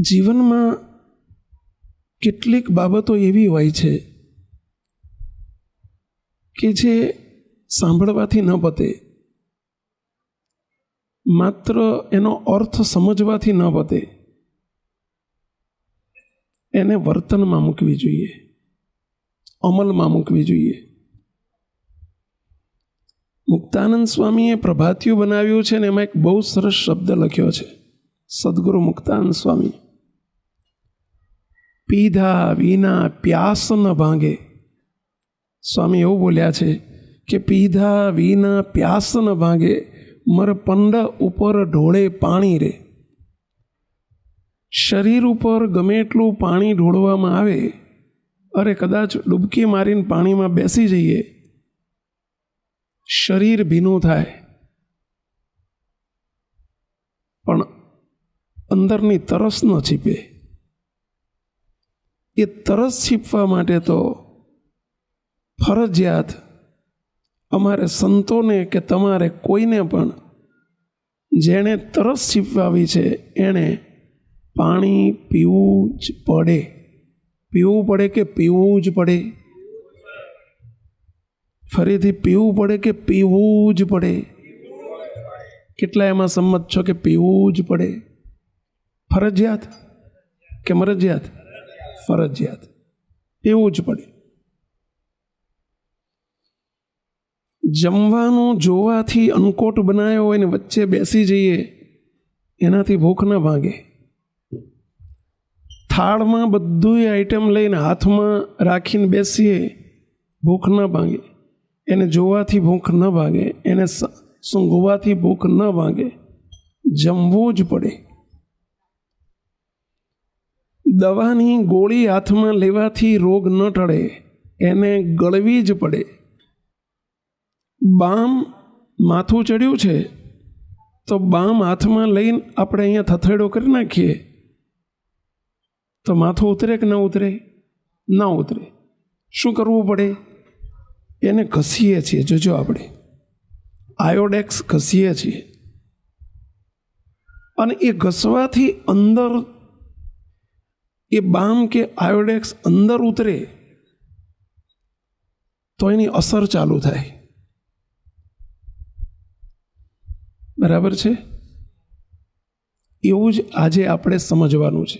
જીવનમાં કેટલીક બાબતો એવી હોય છે કે જે સાંભળવાથી ન પતે, માત્ર એનો અર્થ સમજવાથી ન પતે, એને વર્તનમાં મૂકવી જોઈએ, અમલમાં મૂકવી જોઈએ. મુક્તાનંદ સ્વામીએ પ્રભાતિયું બનાવ્યું છે ને એમાં એક બહુ સરસ શબ્દ લખ્યો છે. સદગુરુ મુક્તાનંદ સ્વામી, પીધા વિના પ્યાસ ન ભાંગે. સ્વામી એવું બોલ્યા છે કે પીધા વિના પ્યાસ ન ભાંગે, મર પંડ ઉપર ઢોળે પાણી રે. શરીર ઉપર ગમે એટલું પાણી ઢોળવામાં આવે, અરે કદાચ ડૂબકી મારીને પાણીમાં બેસી જઈએ, શરીર ભીનું થાય, પણ અંદરની તરસ ન છીપે. એ તરસ છીપવા માટે તો ફરજિયાત અમારે સંતોને કે તમારે કોઈને પણ જેણે તરસ છીપવાવી છે એણે પાણી પીવું જ પડે. પીવું પડે કે પીવું જ પડે? ફરીથી પીવું પડે કે પીવું જ પડે? કેટલા એમાં સંમત છો કે પીવું જ પડે? ફરજિયાત કે મરજિયાત? ફરજિયાત, પીવું જ પડે. જમવાનું જોવાથી અન્નકોટ બનાવ્યો હોય ને વચ્ચે બેસી જઈએ, એનાથી ભૂખ ન ભાંગે. થાળમાં બધું આઈટમ લઈને હાથમાં રાખીને બેસીએ, ભૂખ ન ભાંગે. એને જોવાથી ભૂખ ન ભાગે, એને સૂંઘવાથી ભૂખ ન ભાગે. જમવું જ પડે. દવાની ગોળી હાથમાં લેવાથી રોગ ન ટળે, એને ગળવી જ પડે. બામ માથું ચડ્યું છે તો બામ હાથમાં લઈને આપણે અહીંયા થથેડો કરી નાખીએ તો માથું ઉતરે કે ન ઉતરે? ના ઉતરે. શું કરવું પડે? એને ઘસીએ છીએ. જોજો, આપણે આયોડેક્સ ઘસીએ છીએ, અને એ ઘસવાથી અંદર એ બામ કે આયોડેક્સ અંદર ઉતરે તો એની અસર ચાલુ થાય. બરાબર છે? એવું જ આજે આપણે સમજવાનું છે.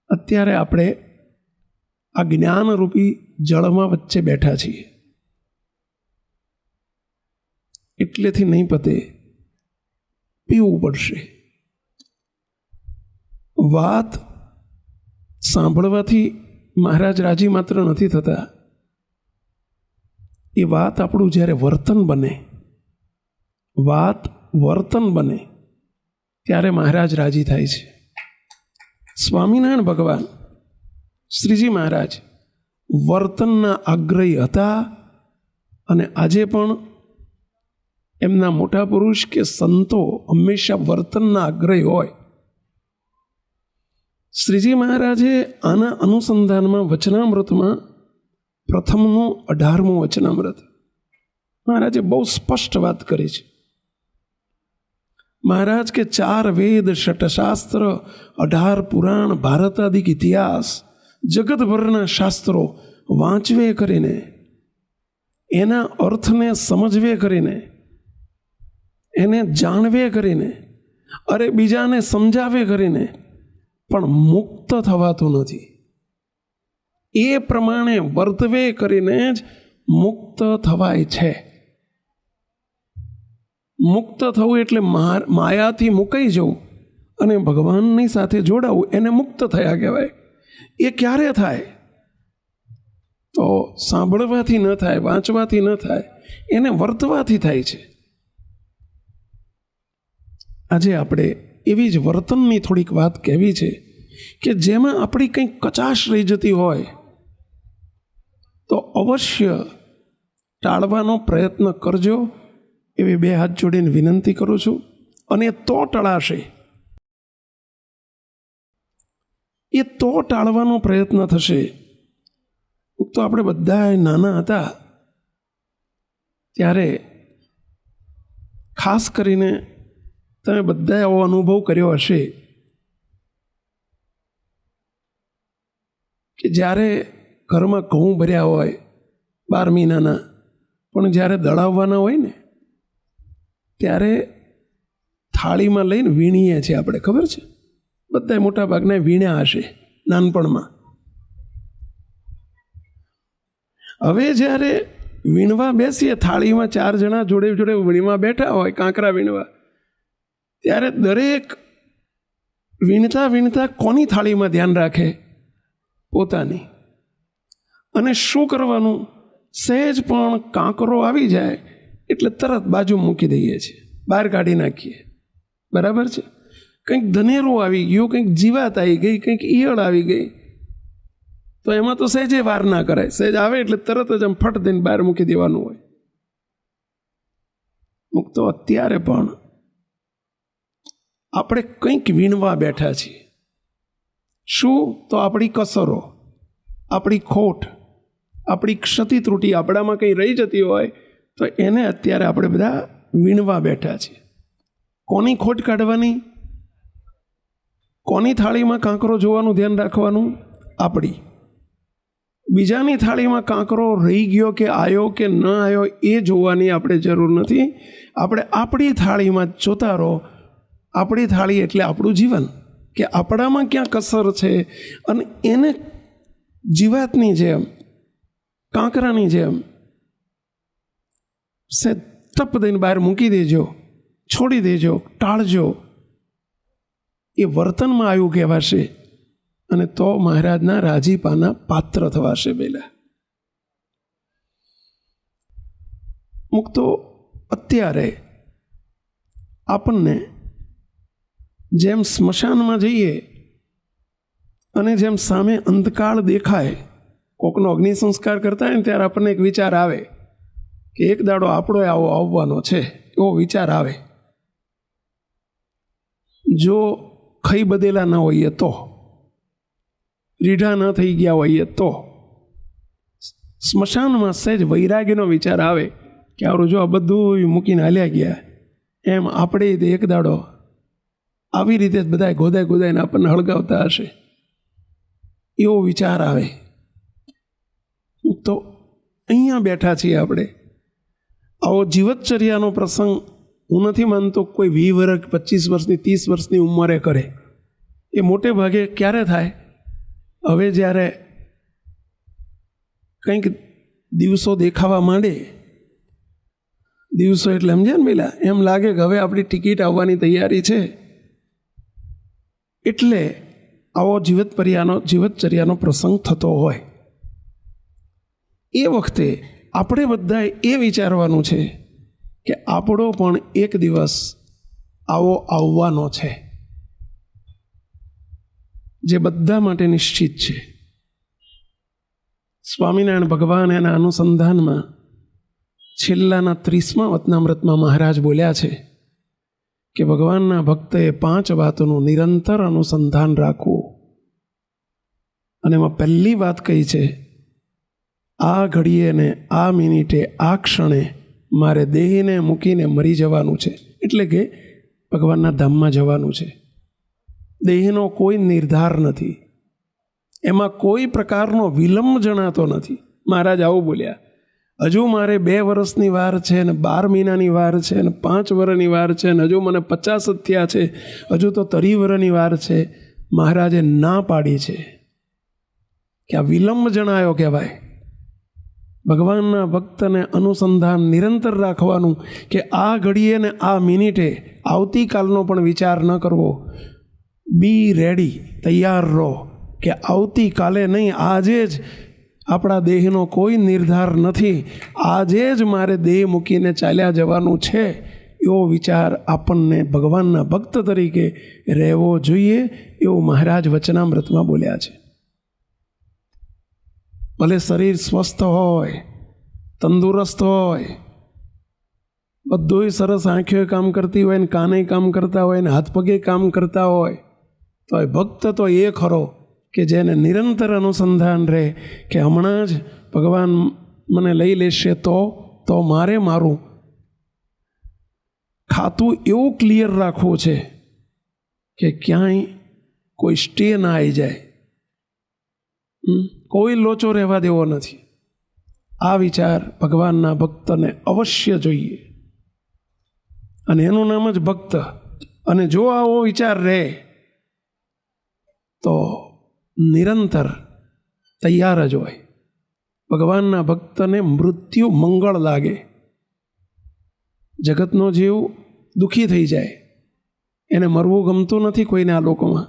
અત્યારે આપણે આ જ્ઞાનરૂપી જળમાં વચ્ચે બેઠા છીએ, એટલેથી નહીં પતે, પીવું પડશે. વાત સાંભળવાથી મહારાજ રાજી માત્ર નથી થતા. એ વાત આપણું જ્યારે વર્તન બને, વાત વર્તન બને, ત્યારે મહારાજ રાજી થાય છે. સ્વામિનારાયણ ભગવાન શ્રીજી મહારાજ વર્તનના આગ્રહી હતા, અને આજે પણ એમના મોટા પુરુષ કે સંતો હંમેશા વર્તનના આગ્રહી હોય. શ્રીજી મહારાજે આના અનુસંધાનમાં વચનામૃતમાં પ્રથમનું 18મું વચનામૃત મહારાજે બહુ સ્પષ્ટ વાત કરી છે. મહારાજ કે 4 વેદ, 6 શાસ્ત્ર, 18 પુરાણ, ભારતાદિક ઇતિહાસ, જગતભરના શાસ્ત્રો વાંચવે કરીને, એના અર્થને સમજવે કરીને, એને જાણવે કરીને, અરે બીજાને સમજાવે કરીને પણ મુક્ત થવાતું નથી. એ પ્રમાણે વર્તવે કરીને જ મુક્ત થવાય છે. મુક્ત થવું એટલે માયાથી મુકાઈ જવું અને ભગવાનની સાથે જોડાવું, એને મુક્ત થયા કહેવાય. એ ક્યારે થાય? તો સાંભળવાથી ન થાય, વાંચવાથી ન થાય, એને વર્તવાથી થાય છે. આજે આપણે એવી જ વર્તનની થોડીક વાત કહેવી છે કે જેમાં આપણી કંઈક કચાશ રહી જતી હોય તો અવશ્ય ટાળવાનો પ્રયત્ન કરજો, એવી 2 હાથ જોડીને વિનંતી કરું છું. અને તો ટળાશે, એ તો ટાળવાનો પ્રયત્ન થશે. તો આપણે બધા નાના હતા ત્યારે ખાસ કરીને તમે બધાએ આવો અનુભવ કર્યો હશે કે જ્યારે ઘરમાં ઘઉં ભર્યા હોય 12 મહિનાના, પણ જ્યારે દળાવવાના હોય ને ત્યારે થાળીમાં લઈને વીણીએ છીએ આપણે, ખબર છે? બધા મોટા ભાગના વીણ્યા હશે નાનપણમાં. હવે જ્યારે વીણવા બેસીએ, થાળીમાં 4 જણા જોડે જોડે વીણવા બેઠા હોય, કાંકરા વીણવા, ત્યારે દરેક વીણતા વીણતા કોની થાળીમાં ધ્યાન રાખે? પોતાની. અને શું કરવાનું? સહેજ પણ કાંકરો આવી જાય એટલે તરત બાજુ મૂકી દઈએ છીએ, બહાર કાઢી નાખીએ. બરાબર છે? કંઈક ધનેરું આવી ગયું, કંઈક જીવાત આવી ગઈ, કંઈક ઈયળ આવી ગઈ, તો એમાં તો સહેજે વાર ના કરાય. સહેજ આવે એટલે તરત જ આમ ફટ દઈને બહાર મૂકી દેવાનું હોય. તો અત્યારે પણ આપણે કંઈક વીણવા બેઠા છીએ. શું? તો આપણી કસરો, આપણી ખોટ, આપણી ક્ષતિ ત્રુટિ આપણામાં કંઈ રહી જતી હોય તો એને અત્યારે આપણે બધા વીણવા બેઠા છીએ. કોની ખોટ કાઢવાની? કોની થાળીમાં કાંકરો જોવાનું ધ્યાન રાખવાનું? આપણી. બીજાની થાળીમાં કાંકરો રહી ગયો કે આવ્યો કે ન આવ્યો એ જોવાની આપણે જરૂર નથી. આપણે આપણી થાળીમાં જોતા રહો. આપણી થાળી એટલે આપણું જીવન, કે આપણામાં ક્યાં કસર છે, અને એને જીવાતની જેમ, કાંકરાની જેમ ટપ દઈને બહાર મૂકી દેજો, છોડી દેજો, ટાળજો. એ વર્તનમાં આવ્યું કહેવાશે, અને તો મહારાજના રાજીપાના પાત્ર થવાશે. પહેલા મુક્તો અત્યારે આપણને જેમ સ્મશાનમાં જઈએ અને જેમ સામે અંધકાળ દેખાય, કોકનો અગ્નિ સંસ્કાર કરતા હોય ને ત્યારે આપણને એક વિચાર આવે કે એક દાડો આપણો આવો આવવાનો છે, એવો વિચાર આવે. જો ખાઈ બધેલા ન હોઈએ તો, રીઢા ન થઈ ગયા હોઈએ તો, સ્મશાનમાં સહેજ વૈરાગ્યનો વિચાર આવે કે આવરું જો આ બધું મૂકીને હાલ્યા ગયા, એમ આપણે એક દાડો આવી રીતે જ બધા ગોદાઈ ગોદાઈને આપણને હળગાવતા હશે, એવો વિચાર આવે. તો અહીંયા બેઠા છીએ આપણે. આવો જીવતચર્યાનો પ્રસંગ હું નથી માનતો કોઈ 20 વર્ષ, 25 વર્ષની, 30 વર્ષની ઉંમરે કરે. એ મોટે ભાગે ક્યારે થાય? હવે જ્યારે કંઈક દિવસો દેખાવા માંડે, દિવસો એટલે સમજ્યા ને પેલા, એમ લાગે કે હવે આપણી ટિકિટ આવવાની તૈયારી છે, એટલે આવો જીવતચર્યાનો પ્રસંગ થતો હોય. એ વખતે આપણે બધાએ એ વિચારવાનું છે કે આપણો પણ એક દિવસ આવો આવવાનો છે, જે બધા માટે નિશ્ચિત છે. સ્વામિનારાયણ ભગવાન એના અનુસંધાનમાં છેલ્લાના 30મા વતનામૃતમાં મહારાજ બોલ્યા છે કે ભગવાનના ભક્તએ 5 વાતોનું નિરંતર અનુસંધાન રાખવું. અને એમાં પહેલી વાત કહી છે, આ ઘડીએ ને આ મિનિટે આ ક્ષણે મારે દેહને મૂકીને મરી જવાનું છે, એટલે કે ભગવાનના ધામમાં જવાનું છે. દેહનો કોઈ નિર્ધાર નથી, એમાં કોઈ પ્રકારનો વિલંબ જણાતો નથી. મહારાજ આવું બોલ્યા. હજુ મારે 2 વર્ષની વાર છે, ને 12 મહિનાની વાર છે, ને 5 વર્ષની વાર છે, ને હજુ મને 50 જ થયા છે, હજુ તો 30 વર્ષની વાર છે. મહારાજે ના પાડી છે કે આ વિલંબ જણાયો કહેવાય. ભગવાનના ભક્તને અનુસંધાન નિરંતર રાખવાનું કે આ ઘડીએ ને આ મિનિટે આવતીકાલનો પણ વિચાર ન કરવો. બી રેડી, તૈયાર રહો કે આવતીકાલે નહીં, આજે જ આપણા દેહનો કોઈ નિર્ધાર નથી, આજે જ મારે દેહ મૂકીને ચાલ્યા જવાનું છે. એવો વિચાર આપણને ભગવાનના ભક્ત તરીકે રહેવો જોઈએ, એવું મહારાજ વચનામૃતમાં બોલ્યા છે. ભલે શરીર સ્વસ્થ હોય, તંદુરસ્ત હોય, બધુંય સરસ, આંખોએ કામ કરતી હોય ને કાને કામ કરતા હોય ને હાથ પગે કામ કરતા હોય, તો એ ભક્ત તો એ ખરો કે જેને નિરંતર અનુસંધાન રહે કે હમણાં જ ભગવાન મને લઈ લેશે તો મારે મારું ખાતું એવું ક્લિયર રાખવું છે કે ક્યાંય કોઈ સ્ટે ના આવી જાય. કોઈ લોચો રહેવા દેવો નથી. આ વિચાર ભગવાનના ભક્તને અવશ્ય જોઈએ, અને એનું નામ જ ભક્ત. અને જો આવો વિચાર રહે તો નિરંતર તૈયાર જ હોય. ભગવાનના ભક્તને મૃત્યુ મંગળ લાગે. જગતનો જીવ દુઃખી થઈ જાય, એને મરવું ગમતું નથી કોઈને આ લોકોમાં,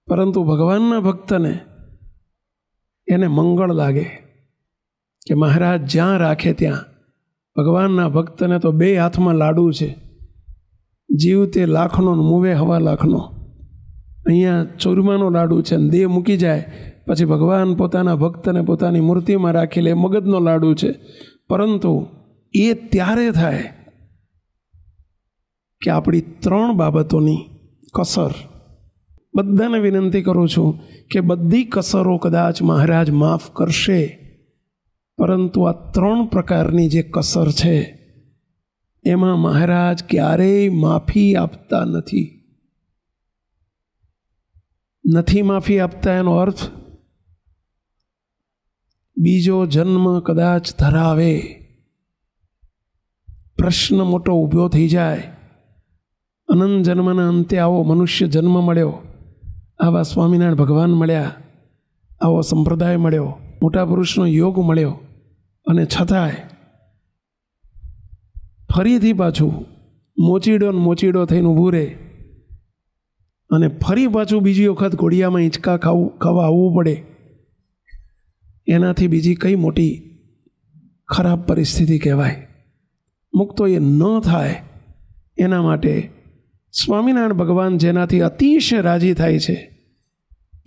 પરંતુ ભગવાનના ભક્તને એને મંગળ લાગે કે મહારાજ જ્યાં રાખે ત્યાં. ભગવાનના ભક્તને તો 2 હાથમાં લાડુ છે. જીવ તે લાખનો, મુવે હવા લાખનો. અહીંયા ચોરમાનો લાડુ છે, અને દેહ મૂકી જાય પછી ભગવાન પોતાના ભક્તને પોતાની મૂર્તિમાં રાખી લે, મગજનો લાડુ છે. પરંતુ એ ત્યારે થાય કે આપણી 3 બાબતોની કસર. બધાને વિનંતી કરું છું કે બધી કસરો કદાચ મહારાજ માફ કરશે, પરંતુ આ 3 પ્રકારની જે કસર છે એમાં મહારાજ ક્યારેય માફી આપતા નથી. માફી આપતા એનો અર્થ બીજો જન્મ કદાચ ધરાવે, પ્રશ્ન મોટો ઊભો થઈ જાય. અનંત જન્મના અંતે આવો મનુષ્ય જન્મ મળ્યો, આવા સ્વામિનારાયણ ભગવાન મળ્યા, આવો સંપ્રદાય મળ્યો, મોટા પુરુષનો યોગ મળ્યો, અને છતાંય ફરીથી પાછું મોચીડો થઈને ઊભું રહે, અને ફરી પાછું બીજી વખત ઘોડિયામાં હિંચકા ખાવા આવવું પડે. એનાથી બીજી કઈ મોટી ખરાબ પરિસ્થિતિ કહેવાય? મુક્તો એ ન થાય એના માટે સ્વામિનારાયણ ભગવાન જેનાથી અતિશય રાજી થાય છે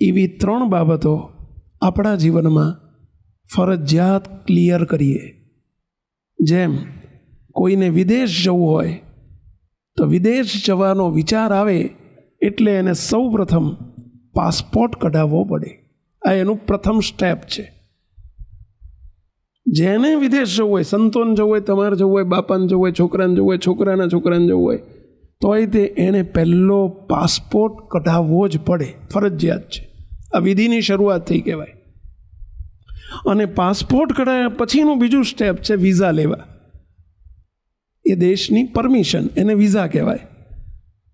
એવી 3 બાબતો આપણા જીવનમાં ફરજિયાત ક્લિયર કરીએ. જેમ કોઈને વિદેશ જવું હોય તો વિદેશ જવાનો વિચાર આવે એટલે એને સૌ પ્રથમ પાસપોર્ટ કઢાવવો પડે. આ એનું પ્રથમ સ્ટેપ છે. જેને વિદેશ જવું હોય, સંતોને જવું હોય, તમારે જવું હોય, બાપાને જવું હોય, છોકરાને જવું હોય, છોકરાના છોકરાને જવું હોય, તોય તે એણે પહેલો પાસપોર્ટ કઢાવવો જ પડે, ફરજિયાત છે. આ વિધિની શરૂઆત થઈ કહેવાય. અને પાસપોર્ટ કઢાવ્યા પછીનું બીજું સ્ટેપ છે વિઝા લેવા. એ દેશની પરમિશન, એને વિઝા કહેવાય.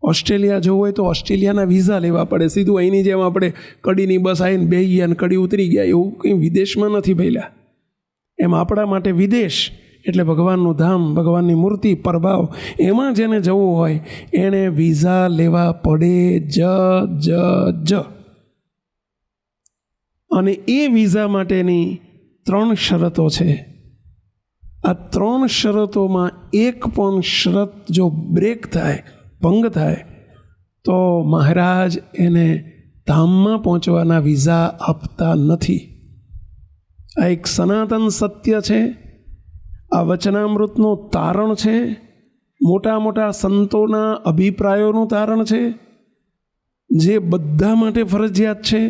ઓસ્ટ્રેલિયા જવું હોય તો ઓસ્ટ્રેલિયાના વિઝા લેવા પડે. સીધું અહીંની જેમ આપણે કડીની બસ આવીને બેસી ગયા અને કડી ઉતરી ગયા, એવું કંઈ વિદેશમાં નથી ભયલા. એમ આપણા માટે વિદેશ એટલે ભગવાનનું ધામ, ભગવાનની મૂર્તિ, પ્રભાવ, એમાં જેને જવું હોય એણે વિઝા લેવા પડે જ. અને એ વિઝા માટેની 3 શરતો છે. આ 3 શરતોમાં એક પણ શરત જો બ્રેક થાય, ભંગ થાય, તો મહારાજ એને ધામમાં પહોંચવાના વિઝા આપતા નથી. આ એક સનાતન સત્ય છે. આ વચનામૃતનું તારણ છે. મોટા મોટા સંતોના અભિપ્રાયોનું તારણ છે, જે બધા માટે ફરજિયાત છે.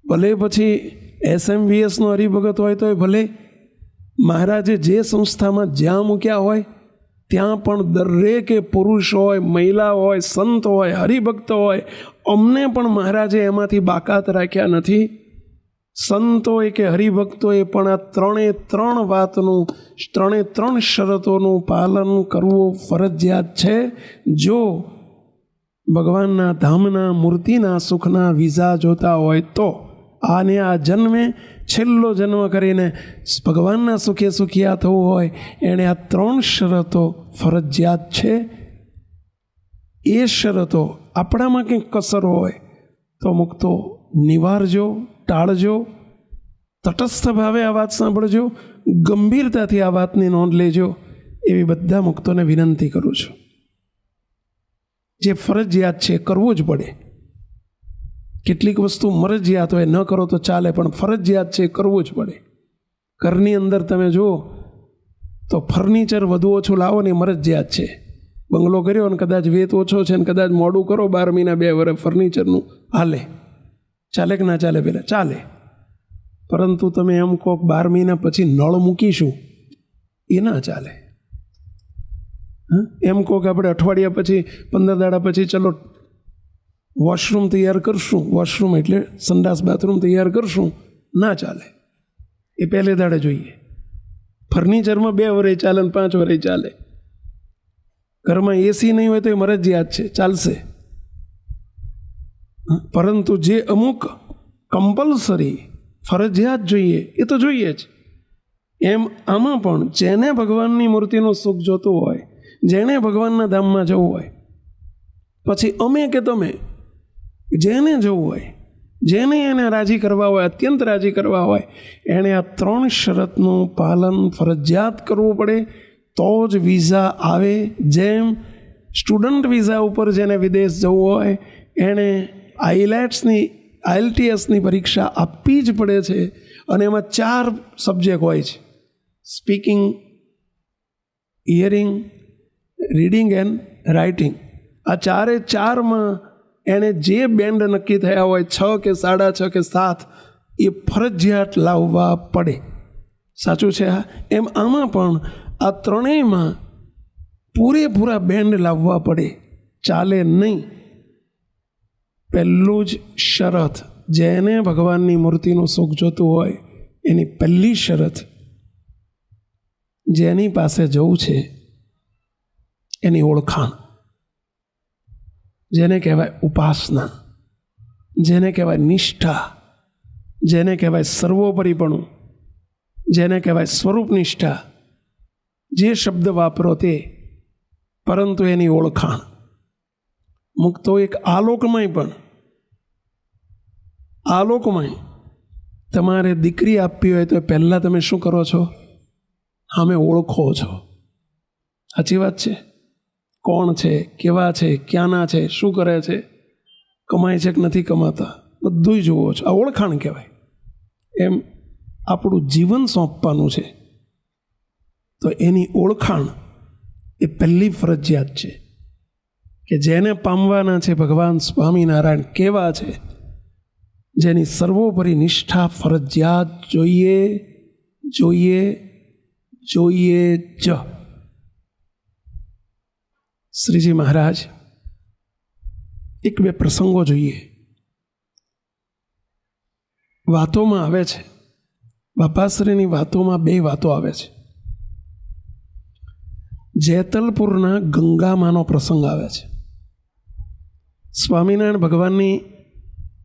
ભલે પછી SMVSનો હરિભગત હોય તોય ભલે, મહારાજે જે સંસ્થામાં જ્યાં મૂક્યા હોય ત્યાં પણ દરેકે પુરુષ હોય, મહિલા હોય, સંત હોય, હરિભક્ત હોય, અમને પણ મહારાજે એમાંથી બાકાત રાખ્યા નથી. સંતોએ કે હરિભક્તોએ પણ આ 3 વાતનું, 3 શરતોનું પાલન કરવું ફરજિયાત છે. જો ભગવાનના ધામના, મૂર્તિના સુખના વિઝા જોતા હોય તો આને આ જન્મે છેલ્લો જન્મ કરીને ભગવાનના સુખે સુખિયા થવું હોય એણે આ 3 શરતો ફરજિયાત છે. એ શરતો આપણામાં કંઈક કસર હોય તો મુક્તો નિવારજો, ટાળજો. તટસ્થ ભાવે આ વાત સાંભળજો, ગંભીરતાથી આ વાતની નોંધ લેજો, એવી બધા મુક્તોને વિનંતી કરું છું. જે ફરજિયાત છે કરવું જ પડે. કેટલીક વસ્તુ મરજિયાત હોય, ન કરો તો ચાલે, પણ ફરજિયાત છે કરવું જ પડે. ઘરની અંદર તમે જુઓ તો ફર્નિચર વધુ ઓછું લાવો ને મરજિયાત છે. બંગલો કર્યો ને કદાચ વેત ઓછો છે ને કદાચ મોડું કરો 12 મહિના 2 વર્ષ ફર્નિચરનું, હાલે. ચાલે કે ના ચાલે? પહેલાં ચાલે. પરંતુ તમે એમ કહો 12 મહિના પછી નળ મૂકીશું, એ ના ચાલે. એમ કહો કે આપણે અઠવાડિયા પછી 15 દાડા પછી ચલો વોશરૂમ તૈયાર કરશું, વોશરૂમ એટલે સંડાસ બાથરૂમ તૈયાર કરશું, ના ચાલે, એ પહેલે દાડે જોઈએ. ફર્નિચરમાં 2 વર્ષ ચાલે ને 5 વર્ષ ચાલે. ઘરમાં એસી નહીં હોય તો એ મરજિયાત છે, ચાલશે. પરંતુ જે અમુક કમ્પલસરી ફરજિયાત જોઈએ એ તો જોઈએ જ. એમ આમાં પણ જેને ભગવાનની મૂર્તિનું સુખ જોતું હોય, જેણે ભગવાનના ધામમાં જવું હોય, પછી અમે કે તમે જેને જવું હોય, જેને એને રાજી કરવા હોય, અત્યંત રાજી કરવા હોય, એણે આ 3 શરતનું પાલન ફરજિયાત કરવું પડે તો જ વિઝા આવે. જેમ સ્ટુડન્ટ વિઝા ઉપર જેને વિદેશ જવું હોય એણે IELTSની પરીક્ષા આપવી જ પડે છે. અને એમાં 4 સબ્જેક્ટ હોય છે: speaking, hearing, reading and writing. આ 4માં એણે જે બેન્ડ નક્કી થયા હોય 6 કે 6.5 કે 7 એ ફરજિયાત લાવવા પડે. સાચું છે આ? એમ આમાં પણ આ 3માં પૂરેપૂરા બેન્ડ લાવવા પડે, ચાલે નહીં. પહેલું જ શરત, જેને ભગવાનની મૂર્તિનું સુખ જોતું હોય એની પહેલી શરત, જેની પાસે જવું છે એની ઓળખાણ, જેને કહેવાય ઉપાસના, જેને કહેવાય નિષ્ઠા, જેને કહેવાય સર્વોપરીપણું, જેને કહેવાય સ્વરૂપ નિષ્ઠા. જે શબ્દ વાપરો તે, પરંતુ એની ઓળખાણ. મુક્તો એક આલોકમય તમારે દીકરી આપવી હોય તો પહેલાં તમે શું કરો છો? સામે ઓળખો છો. સાચી વાત છે? કોણ છે, કેવા છે, ક્યાંના છે, શું કરે છે, કમાય છે કે નથી કમાતા, બધું જુઓ છો. આ ઓળખાણ કહેવાય. એમ આપણું જીવન સોંપવાનું છે તો એની ઓળખાણ એ પહેલી ફરજિયાત છે. કે જેને પામવાના છે ભગવાન સ્વામિનારાયણ કેવા છે, જેની સર્વોપરી નિષ્ઠા ફરજિયાત જોઈએ જ. શ્રીજી મહારાજ 1-2 પ્રસંગો જોઈએ. વાતોમાં આવે છે, બાપાશ્રીની વાતોમાં 2 વાતો આવે છે. જેતલપુરના ગંગામાનો પ્રસંગ આવે છે. સ્વામિનારાયણ ભગવાનની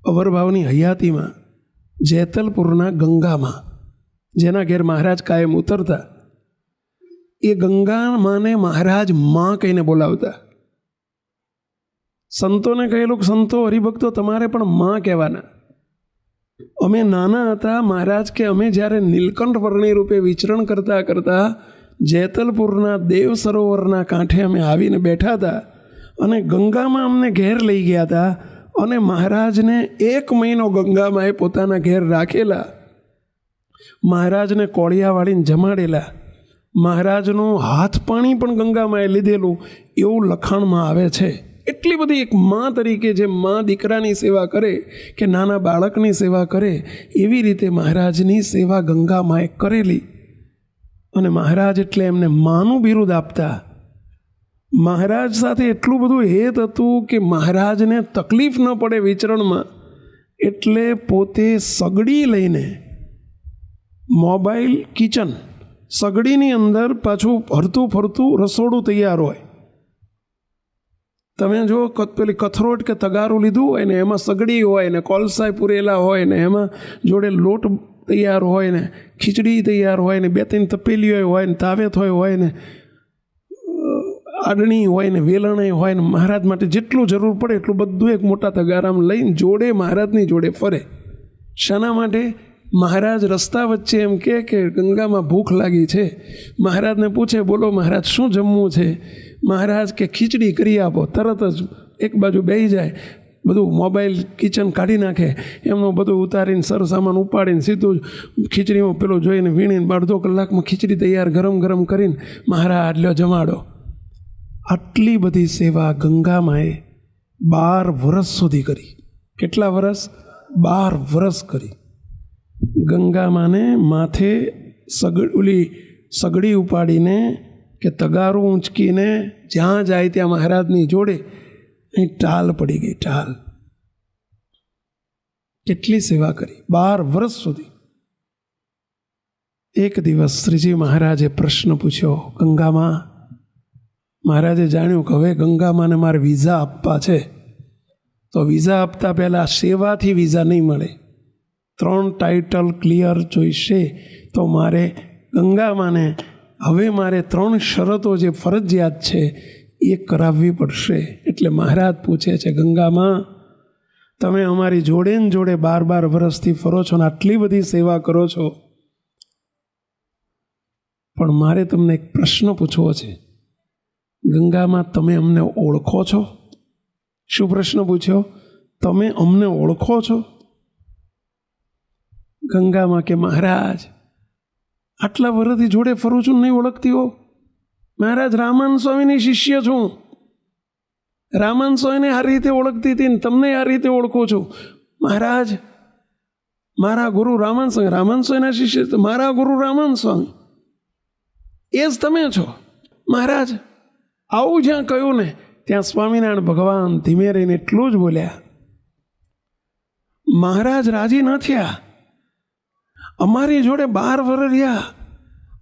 અવરભાવની હયાતીમાં જેતલપુરના ગંગામાં, જેના ઘેર મહારાજ કાયમ ઉતરતા, એ ગંગામાને મહારાજ માં કહીને બોલાવતા. સંતોને કહેલું કે સંતો, હરિભક્તો, તમારે પણ માં કહેવાના. અમે નાના હતા, મહારાજ કે અમે જ્યારે નીલકંઠ વર્ણી રૂપે વિચરણ કરતા જેતલપુરના દેવ સરોવરના કાંઠે અમે આવીને બેઠા હતા અને ગંગામાં અમને ઘેર લઈ ગયા હતા. અને મહારાજને 1 મહિનો ગંગામાએ પોતાના ઘેર રાખેલા, મહારાજને કોળિયા વાળીને જમાડેલા, મહારાજનું હાથ પાણી પણ ગંગામાએ લીધેલું, એવું લખાણમાં આવે છે. એટલી બધી એક મા તરીકે જે મા દીકરાની સેવા કરે કે નાના બાળકની સેવા કરે, એવી રીતે મહારાજની સેવા ગંગામાએ કરેલી. અને મહારાજ એટલે એમને માનું બિરુદ આપતા. મહારાજ સાથે એટલું બધું હેત હતું કે મહારાજને તકલીફ ન પડે વિચરણમાં, એટલે પોતે સગડી લઈને, મોબાઈલ કિચન, સગડીની અંદર પાછું ફરતું રસોડું તૈયાર હોય. તમે જો પેલી કથરોટ કે તગારું લીધું હોય ને એમાં સગડી હોય ને કોલસાય પૂરેલા હોય ને એમાં જોડે લોટ તૈયાર હોય ને ખીચડી તૈયાર હોય ને 2-3 તપેલીઓ હોય ને તાવેત હોય ને આડણી હોય ને વેલણે હોય ને મહારાજ માટે જેટલું જરૂર પડે એટલું બધું એક મોટા તગારામાં લઈને જોડે મહારાજની જોડે ફરે. શાના માટે? મહારાજ રસ્તા વચ્ચે એમ કે ગંગામાં ભૂખ લાગી છે. મહારાજને પૂછે, બોલો મહારાજ શું જમવું છે? મહારાજ કે ખીચડી કરી આપો. તરત જ એક બાજુ બેસી જાય, બધું મોબાઈલ કિચન કાઢી નાખે, એમનું બધું ઉતારીને સરસામાન ઉપાડીને સીધું ખીચડીમાં પેલો જોઈને વીણીને 1.5 કલાકમાં ખીચડી તૈયાર ગરમ કરીને મહારાજ લ્યો જમાડો. આટલી બધી સેવા ગંગામાએ 12 વર્ષ સુધી કરી. કેટલા વર્ષ? 12 વર્ષ કરી. ગંગામાને માથે સગડી ઉપાડીને કે તગારું ઊંચકીને જ્યાં જાય ત્યાં મહારાજની જોડે અહીં ટાલ પડી ગઈ. ટાલ કેટલી સેવા કરી 12 વર્ષ સુધી. એક દિવસ શ્રીજી મહારાજે પ્રશ્ન પૂછ્યો, ગંગામાં. મહારાજે જાણ્યું કે હવે ગંગામાને મારે વિઝા આપવા છે, તો વિઝા આપતા પહેલાં સેવાથી વિઝા નહીં મળે, 3 ટાઇટલ ક્લિયર જોઈશે. તો મારે ગંગામાને હવે મારે 3 શરતો જે ફરજિયાત છે એ કરાવવી પડશે. એટલે મહારાજ પૂછે છે, ગંગામાં તમે અમારી જોડે ને જોડે 12 વર્ષથી ફરો છો ને આટલી બધી સેવા કરો છો, પણ મારે તમને એક પ્રશ્ન પૂછવો છે. ગંગામાં તમે અમને ઓળખો છો? શું પ્રશ્ન પૂછ્યો? તમે અમને ઓળખો છો? ગંગામાં કે મહારાજ આટલા વર્ષથી જોડે ફરું છું, નહીં ઓળખતી હો? મહારાજ રામાનંદ સ્વામીની શિષ્ય છું, રામાનંદ સ્વામીને આ રીતે ઓળખતી હતી ને તમને આ રીતે ઓળખું છું. મહારાજ મારા ગુરુ રામાનંદ સ્વામી, રામાનંદ સ્વામીના શિષ્ય, મારા ગુરુ રામાનંદ સ્વામી એ જ તમે છો. મહારાજ આવું જ્યાં કહ્યું ને ત્યાં સ્વામિનારાયણ ભગવાન ધીમે રહીને એટલું જ બોલ્યા, મહારાજ રાજી ન થયા, અમારી જોડે 12 વર્ષ રહ્યા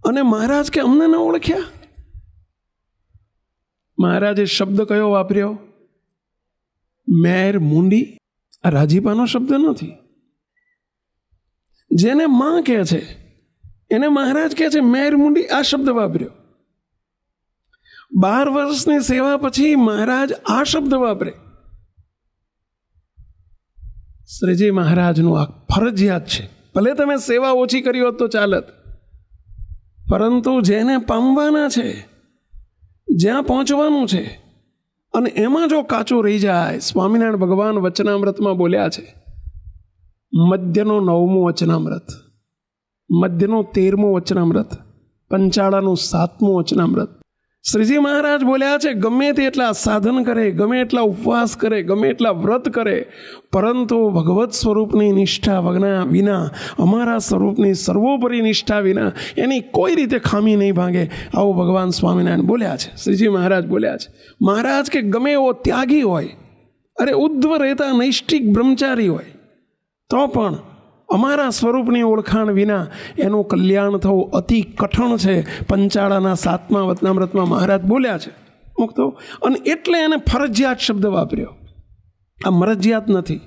અને મહારાજ કે અમને ન ઓળખ્યા. મહારાજે શબ્દ કયો વાપર્યો? મેર મુંડી. આ રાજીપાનો શબ્દ નથી. જેને માં કહે છે એને મહારાજ કહે છે મેર મુંડી, આ શબ્દ વાપર્યો. 12 વર્ષની સેવા પછી મહારાજ આ શબ્દ વાપરે. શ્રીજી મહારાજનું આ ફરજિયાત છે. ભલે તમે સેવા ઓછી કરી હોત તો ચાલત, પરંતુ જેને પામવાના છે, જ્યાં પહોંચવાનું છે, અને એમાં જો કાચું રહી જાય. સ્વામિનારાયણ ભગવાન વચનામૃતમાં બોલ્યા છે, મધ્યનો 9મું વચનામૃત, મધ્યનું 13મું વચનામૃત, પંચાળાનું 7મું વચનામૃત. શ્રીજી મહારાજ બોલ્યા છે, ગમે તે એટલા સાધન કરે, ગમે એટલા ઉપવાસ કરે, ગમે એટલા વ્રત કરે, પરંતુ ભગવત સ્વરૂપની નિષ્ઠા વિના, અમારા સ્વરૂપની સર્વોપરી નિષ્ઠા વિના એની કોઈ રીતે ખામી નહીં ભાંગે. આવું ભગવાન સ્વામિનારાયણ બોલ્યા છે, શ્રીજી મહારાજ બોલ્યા છે. મહારાજ કે ગમે એવો ત્યાગી હોય, અરે ઉદ્ધવ રહેતા નૈષ્ઠિક બ્રહ્મચારી હોય, તો પણ અમારા સ્વરૂપની ઓળખાણ વિના એનું કલ્યાણ થવું અતિ કઠણ છે. પંચાળાના 7મા વચનામૃતમાં મહારાજ બોલ્યા છે મુક્તો. અને એટલે એને ફરજિયાત શબ્દ વાપર્યો. આ મરજિયાત નથી.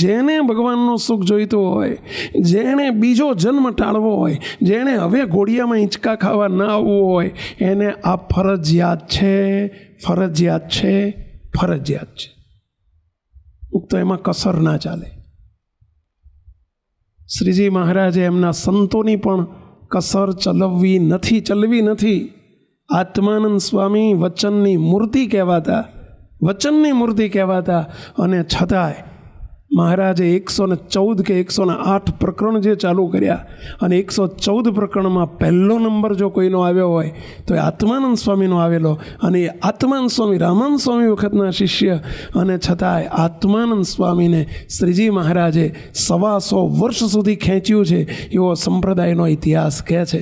જેને ભગવાનનું સુખ જોઈતું હોય, જેણે બીજો જન્મ ટાળવો હોય, જેણે હવે ઘોડિયામાં હિંચકા ખાવા ના આવવું હોય, એને આ ફરજિયાત છે, ફરજિયાત છે, ફરજિયાત છે. મુક્તો એમાં કસર ના ચાલે. શ્રીજી મહારાજે એમના સંતોની પણ કસર ચલવી નથી. આત્માનંદ સ્વામી વચનની મૂર્તિ કહેવાતા, અને છતાંય મહારાજે 114 કે 108 પ્રકરણ જે ચાલુ કર્યા, અને 114 પ્રકરણમાં પહેલો નંબર જો કોઈનો આવ્યો હોય તો એ આત્માનંદ સ્વામીનો આવેલો. અને એ આત્માનંદ સ્વામી રામાનંદ સ્વામી વખતના શિષ્ય, અને છતાંય આત્માનંદ સ્વામીને શ્રીજી મહારાજે 125 વર્ષ સુધી ખેંચ્યું છે. એવો સંપ્રદાયનો ઇતિહાસ કહે છે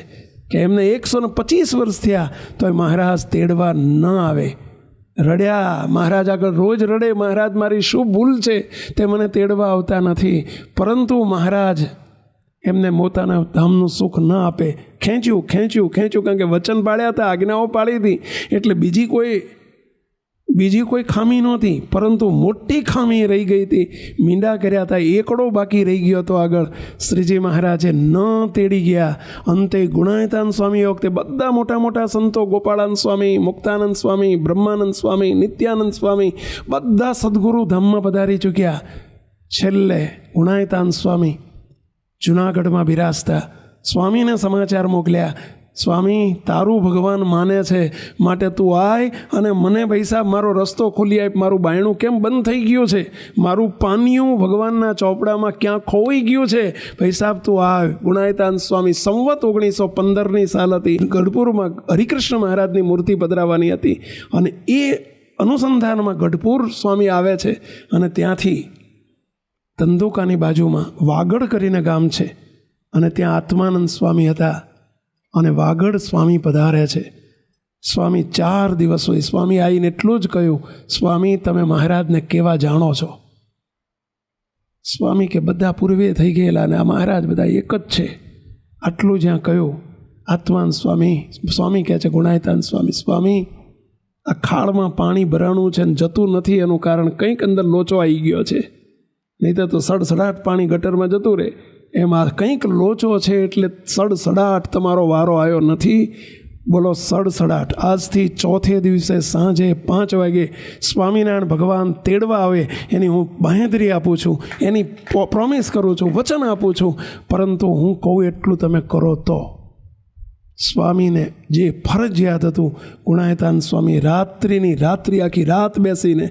કે એમને 125 વર્ષ થયા તો મહારાજ તેડવા ન આવે. રડ્યા, મહારાજ આગળ રોજ રડે, મહારાજ મારી શું ભૂલ છે તે મને તેડવા આવતા નથી. પરંતુ મહારાજ એમને પોતાના ધામનું સુખ ન આપે. ખેંચ્યું, કારણ કે વચન પાળ્યા હતા, આજ્ઞાઓ પાળી હતી, એટલે બીજી કોઈ ખામી નહોતી, પરંતુ મોટી ખામી રહી ગઈ હતી. મીંડા કર્યા હતા, એકડો બાકી રહી ગયો હતો. આગળ શ્રીજી મહારાજે ન તેડી ગયા. અંતે ગુણાયતાન સ્વામી વખતે બધા મોટા સંતો, ગોપાળાનંદ સ્વામી, મુક્તાનંદ સ્વામી, બ્રહ્માનંદ સ્વામી, નિત્યાનંદ સ્વામી, બધા સદગુરુ ધામમાં પધારી ચૂક્યા. છેલ્લે ગુણાયતાન સ્વામી જુનાગઢમાં બિરાજતા સ્વામીને સમાચાર મોકલ્યા, સ્વામી તારું ભગવાન માને છે, માટે તું આય અને મને ભાઈ સાહેબ મારો રસ્તો ખોલી આપ. મારું બાયણું કેમ બંધ થઈ ગયું છે, મારું પાનિયું ભગવાનના ચોપડામાં ક્યાં ખોવાઈ ગયું છે, ભાઈ સાહેબ તું આવ. ગુણાયતાન સ્વામી સંવત 1915ની સાલ હતી. ગઢપુરમાં હરિકૃષ્ણ મહારાજની મૂર્તિ પધરાવવાની હતી, અને એ અનુસંધાનમાં ગઢપુર સ્વામી આવે છે. અને ત્યાંથી ધંધુકાની બાજુમાં વાગડ કરીને ગામ છે, અને ત્યાં આત્માનંદ સ્વામી હતા, અને વાગડ સ્વામી પધારે છે. સ્વામી 4 દિવસ હોય. સ્વામી આવીને એટલું જ કહ્યું, સ્વામી તમે મહારાજને કેવા જાણો છો? સ્વામી કે બધા પૂર્વે થઈ ગયેલા, અને આ મહારાજ બધા એક જ છે. આટલું જ્યાં કહ્યું, આત્માન સ્વામી સ્વામી કહે છે ગુણાયતાન સ્વામી, સ્વામી આ ખાડમાં પાણી ભરાણું છે ને જતું નથી, એનું કારણ કંઈક અંદર લોચો આવી ગયો છે, નહીં તો સડસડાટ પાણી ગટરમાં જતું રહે. એમાં કંઈક લોચો છે એટલે સડસડાટ તમારો વારો આવ્યો નથી. બોલો સડસડાટ. આજથી ચોથે દિવસે સાંજે 5 વાગે સ્વામિનારાયણ ભગવાન તેડવા આવે એની હું બાંહેધરી આપું છું, એની પ્રોમિસ કરું છું, વચન આપું છું. પરંતુ હું કહું એટલું તમે કરો તો. સ્વામીને જે ફરજિયાત હતું, ગુણાયતાન સ્વામી રાત્રિ આખી રાત બેસીને,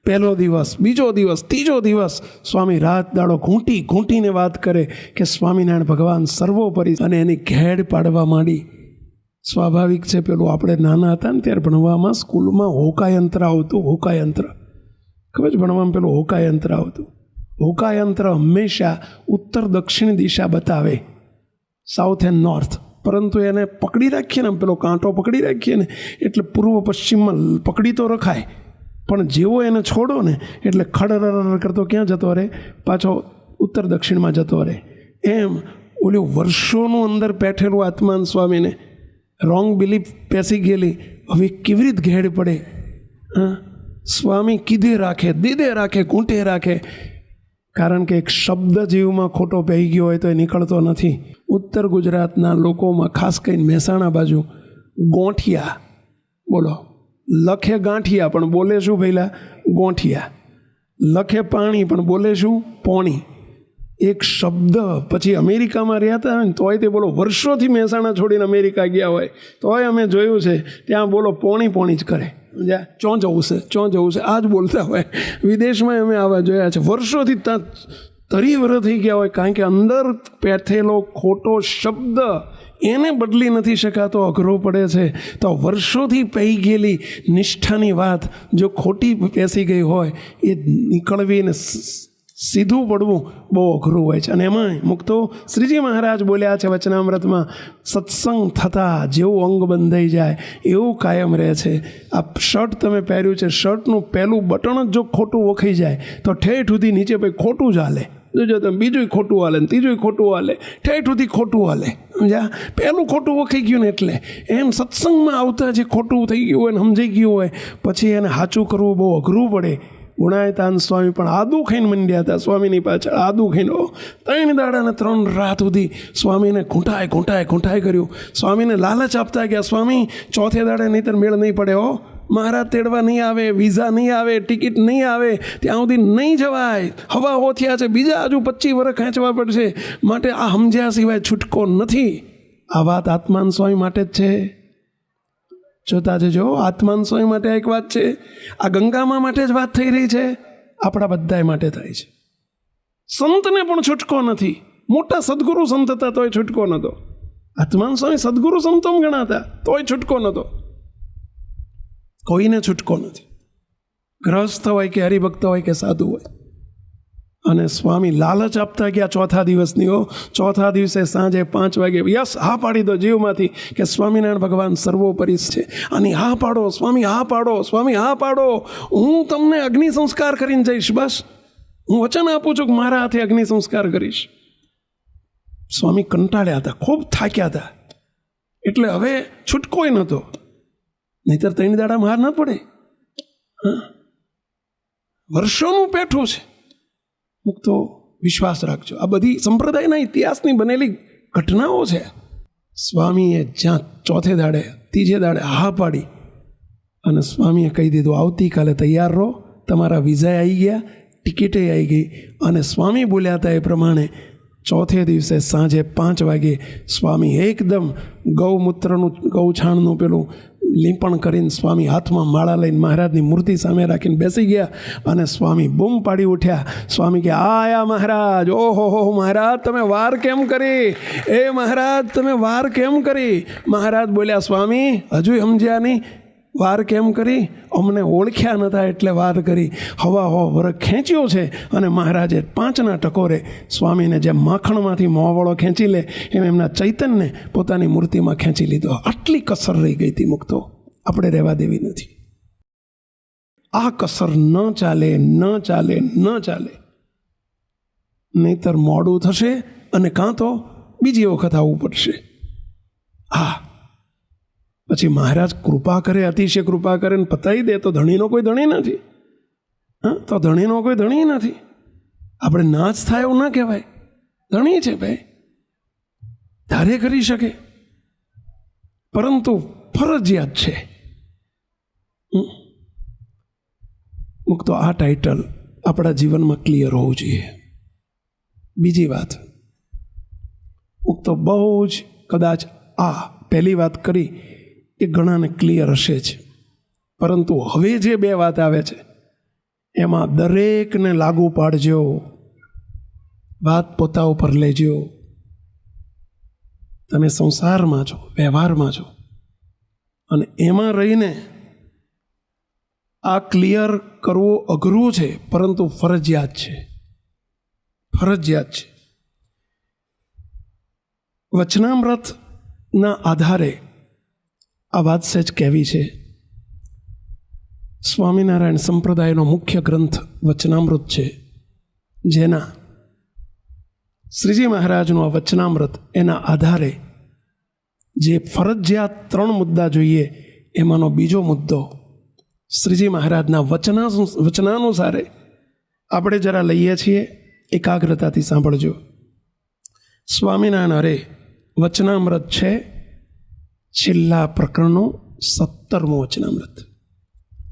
પહેલો દિવસ, બીજો દિવસ, ત્રીજો દિવસ સ્વામી રાત દાડો ઘૂંટીને વાત કરે કે સ્વામિનારાયણ ભગવાન સર્વોપરી, અને એની ઘેડ પાડવા માંડી. સ્વાભાવિક છે, પેલું આપણે નાના હતા ને ત્યારે ભણવામાં સ્કૂલમાં હોકાયંત્ર આવતું. હોકાયંત્ર ખબર છે? ભણવામાં પેલું હોકાયંત્ર આવતું. હોકાયંત્ર હંમેશા ઉત્તર દક્ષિણ દિશા બતાવે, સાઉથ એન્ડ નોર્થ. પરંતુ એને પકડી રાખીએ ને, પેલો કાંટો પકડી રાખીએ ને એટલે પૂર્વ પશ્ચિમમાં પકડી તો રખાય, પણ જેવો એને છોડો ને એટલે ખડર કરતો ક્યાં જતો રહે? પાછો ઉત્તર દક્ષિણમાં જતો રહે. એમ ઓલું વર્ષોનું અંદર બેઠેલું આત્માન સ્વામીને રોંગ બિલીફ પેસી ગયેલી, હવે કેવી રીતે ઘેડ પડે? સ્વામી કીધે રાખે, દીધે રાખે, ઘૂંટે રાખે. કારણ કે એક શબ્દ જીવમાં ખોટો પહેરી ગયો હોય તો એ નીકળતો નથી. ઉત્તર ગુજરાતના લોકોમાં, ખાસ કરીને મહેસાણા બાજુ, ગોંઠિયા બોલો. લખે ગાંઠિયા પણ બોલે શું પહેલાં? ગોંઠિયા. લખે પાણી પણ બોલે શું? પોણી. એક શબ્દ. પછી અમેરિકામાં રહ્યા હતા ને તોય તે બોલો વર્ષોથી મહેસાણા છોડીને અમેરિકા ગયા હોય તોય અમે જોયું છે ત્યાં બોલો પોણી જ કરે. ચો જવું છે આ જ બોલતા હોય. વિદેશમાં અમે આવા જોયા છે, વર્ષોથી ત્યાં તરીવર થઈ ગયા હોય, કારણ કે અંદર પેથેલો ખોટો શબ્દ એને બદલી નથી શકાતો, અઘરો પડે છે. તો વર્ષોથી પહી ગયેલી નિષ્ઠાની વાત જો ખોટી પેસી ગઈ હોય એ નીકળવીને સીધું પડવું બહુ અઘરું હોય છે. અને એમાં મુક્તો શ્રીજી મહારાજ બોલ્યા છે વચનામૃતમાં, સત્સંગ થતાં જેવું અંગ બંધાઈ જાય એવું કાયમ રહે છે. આ શર્ટ તમે પહેર્યું છે, શર્ટનું પહેલું બટન જ જો ખોટું વખાઈ જાય તો ઠેઠ સુધી નીચે પછી ખોટું જ હાલે. જોજો તમે, બીજું ખોટું હાલે ને ત્રીજું ખોટું હાલે, ઠેઠ સુધી ખોટું હાલે. સમજ્યા? પહેલું ખોટું વખાઈ ગયું ને એટલે એમ સત્સંગમાં આવતા જે ખોટું થઈ ગયું હોય ને સમજાઈ ગયું હોય પછી એને સાચું કરવું બહુ અઘરું પડે. ગુણાયતાન સ્વામી પણ આદુ ખાઈને મંડ્યા હતા સ્વામીની પાછળ. આદુ ખાઈને 3 દાડા ને 3 રાત સુધી સ્વામીને ઘૂંટાય કર્યું. સ્વામીને લાલચ આપતા ગયા, સ્વામી ચોથે દાડે નહીંતર મેળ નહીં પડે હો, મહારાજ તેડવા નહીં આવે, વિઝા નહીં આવે, ટિકિટ નહીં આવે, ત્યાં સુધી નહીં જવાય, હવા હો થયા છે, બીજા હજુ 25 વર્ષ ખેંચવા પડશે, માટે આ સમજ્યા સિવાય છૂટકો નથી. આ વાત આત્માન સ્વામી માટે જ છે. જોતા જજો, આત્માન સ્વામી માટે એક વાત છે, આ ગંગામાં માટે જ વાત થઈ રહી છે, આપણા બધાય માટે થાય છે. સંતને પણ છૂટકો નથી. મોટા સદગુરુ સંત હતા તોય છૂટકો નહોતો. આત્માન સ્વામી સદગુરુ સંતોમ ગણાતા તોય છૂટકો નહોતો. કોઈને છૂટકો નથી. ગ્રહસ્થ હોય કે હરિભક્ત હોય કે સાધુ હોય. અને સ્વામી લાલચ આપતા ગયા ચોથા દિવસની. ચોથા દિવસે સાંજે 5 વાગે યસ હા પાડી દો જીવમાંથી કે સ્વામિનારાયણ ભગવાન સર્વોપરી છે. અને હા પાડો સ્વામી, હા પાડો સ્વામી, હા પાડો, હું તમને અગ્નિ સંસ્કાર કરીને જઈશ. બસ હું વચન આપું છું કે મારા હાથે અગ્નિ સંસ્કાર કરીશ. સ્વામી કંટાળ્યા હતા, ખૂબ થાક્યા હતા, એટલે હવે છૂટકોય નહોતો. નહીતર 3 દાડા માર ન પડે. વર્ષોનું પેઠું છે. મુક્તો વિશ્વાસ રાખજો, આ બધી સંપ્રદાયના ઇતિહાસની બનેલી ઘટનાઓ છે. સ્વામીએ જ્યાં ચોથે દાડે, ત્રીજે દાડે હા પાડી અને સ્વામીએ કહી દીધું આવતીકાલે તૈયાર રહો, તમારા વિઝા આવી ગયા, ટિકિટે આવી ગઈ. અને સ્વામી બોલ્યા હતા એ પ્રમાણે ચોથે દિવસે સાંજે 5 વાગે સ્વામી એકદમ ગૌમૂત્રનું, ગૌછાણનું પેલું લીંપણ કરીને સ્વામી હાથમાં માળા લઈને મહારાજની મૂર્તિ સામે રાખીને બેસી ગયા. અને સ્વામી બૂમ પાડી ઉઠ્યા. સ્વામી કે આયા મહારાજ, ઓહો હો મહારાજ તમે વાર કેમ કરી? એ મહારાજ તમે વાર કેમ કરી? મહારાજ બોલ્યા સ્વામી હજુ સમજ્યા નહીં, વાર કેમ કરી? અમને ઓળખ્યા નહોતા એટલે વાર કરી. હવા હો વરખ ખેંચ્યો છે. અને મહારાજે 5ના ટકોરે સ્વામીને જેમ માખણમાંથી મોવાળો ખેંચી લે એમ એમના ચૈતન્યને પોતાની મૂર્તિમાં ખેંચી લીધો. આટલી કસર રહી ગઈ હતી મુક્તો, આપણે રહેવા દેવી નથી. આ કસર ન ચાલે, ન ચાલે, ન ચાલે. નહીતર મોડું થશે અને કાં તો બીજી વખત આવવું પડશે. હા, પછી મહારાજ કૃપા કરે, અતિશય કૃપા કરે ને પતાવી દે તો ધણીનો કોઈ ધણી નથી. હા, તો ધણીનો કોઈ ધણી નથી. આપણે નાચ થાય એવું ના કહેવાય. ધણી છે ભાઈ, ધારે કરી શકે, પરંતુ ફરજિયાત છે. મુક્તો આ ટાઇટલ આપણા જીવનમાં ક્લિયર હોવું જોઈએ. બીજી વાત, મુક્તો બહુ જ કદાચ આ પહેલી વાત કરી એ ઘણાને ક્લિયર હશે જ, પરંતુ હવે જે બે વાત આવે છે એમાં દરેકને લાગુ પાડજો, વાત પોતા ઉપર લેજો. તમે સંસારમાં છો, વ્યવહારમાં છો, અને એમાં રહીને આ ક્લિયર કરવું અઘરું છે, પરંતુ ફરજિયાત છે. ફરજિયાત છે. વચનામૃતના આધારે આ વાત સહેજ કહેવી છે. સ્વામિનારાયણ સંપ્રદાયનો મુખ્ય ગ્રંથ વચનામૃત છે, જેના શ્રીજી મહારાજનું આ વચનામૃત, એના આધારે જે ફરજિયાત 3 મુદ્દા જોઈએ એમાંનો બીજો મુદ્દો શ્રીજી મહારાજના વચનાનુસારે આપણે જરા લઈએ છીએ. એકાગ્રતાથી સાંભળજો. સ્વામિનારાયણ અરે વચનામૃત છે છેલ્લા પ્રકરણનું 17મું વચનામૃત,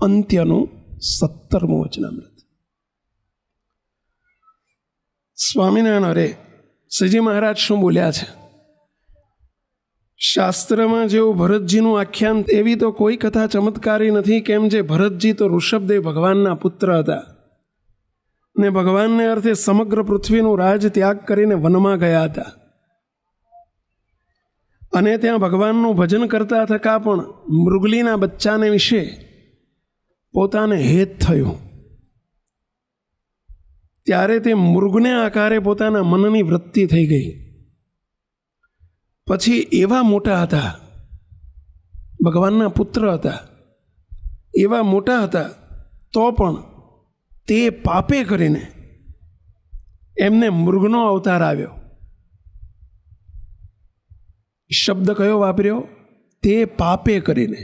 અંત્યનું 17મું વચનામૃત. સ્વામિનારાયણ અરે શ્રીજી મહારાજ શું બોલ્યા છે? શાસ્ત્રમાં જેવું ભરતજીનું આખ્યાન એવી તો કોઈ કથા ચમત્કારી નથી, કેમ જે ભરતજી તો ઋષભદેવ ભગવાનના પુત્ર હતા ને ભગવાનને અર્થે સમગ્ર પૃથ્વીનું રાજ ત્યાગ કરીને વનમાં ગયા હતા, અને ત્યાં ભગવાનનું ભજન કરતા થકા પણ મૃગલીના બચ્ચાને વિશે પોતાને હેત થયું. ત્યારે તે મૃગને આકારે પોતાના મનની વૃત્તિ થઈ ગઈ. પછી એવા મોટા હતા, ભગવાનના પુત્ર હતા, એવા મોટા હતા, તો પણ તે પાપે કરીને એમને મૃગનો અવતાર આવ્યો. શબ્દ કયો વાપર્યો? તે પાપે કરીને.